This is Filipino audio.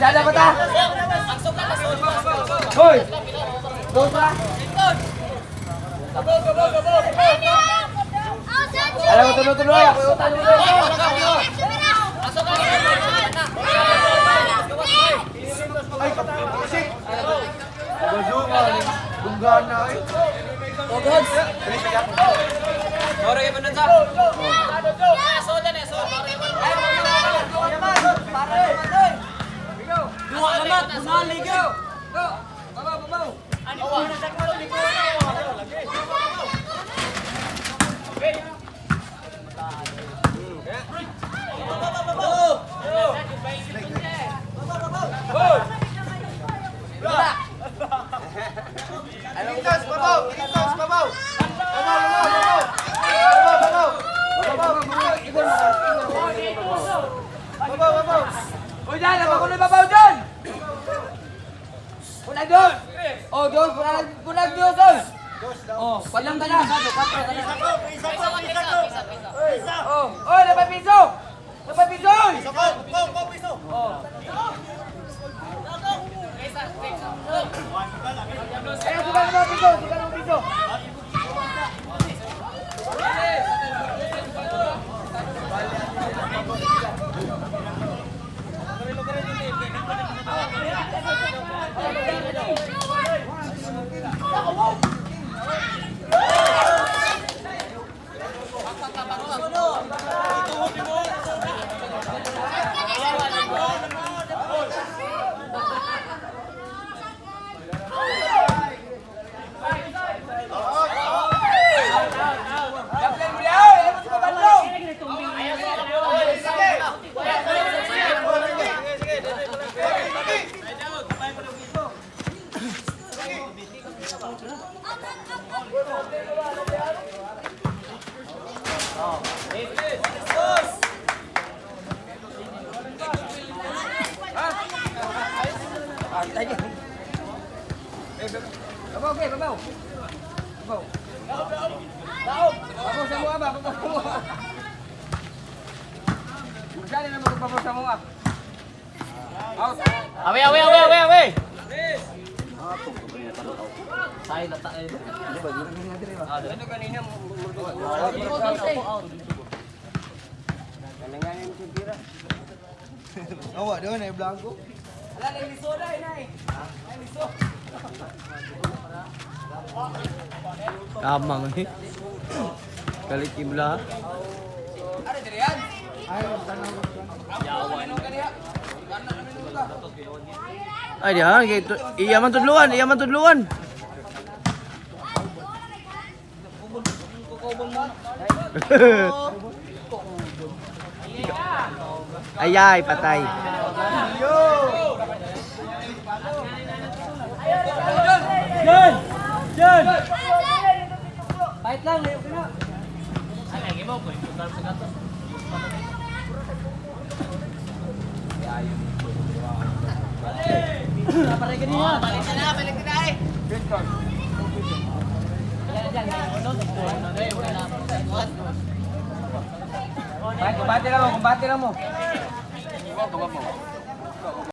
Dada ba ta? Hoy! Dos ba? Alam mo, tuloy-tuloy. Ako yung tuloy-tuloy. Ay, kapasik. Pagkazungan. Bunggaan na eh. Oh, gods. Ora kayo pa nun sa? Soda na, soda. Dua naman, bunaligaw. Go. Babaw. Ano ba? Uy, dyan! Ako na babaw dyan! Punag doon! Oh, doon! Punag doon! Oh, palang ka na! Oh, napay piso! Napay piso! Oh. Ayan, suka ng piso! Suka ng piso! Babaw. Sa mga ba? Masyali na magpapaw sa mga. Awe. Say na tayo. Di ba? Ano kanina mo? Kanina yung sipira. Awa, doon ay blanco. Ala, na lisoda na eh. Ay liso. Tamang eh. Kalik ibla. Ada dirian? Ayo tanong. Yawan. Ay diyan, iyaman tudluan. Ayay, patay. Jan. Bait lang, layo ka na. Ay, lagi mo ko, ito sa gato. Balik na eh. Kumbati lang mo.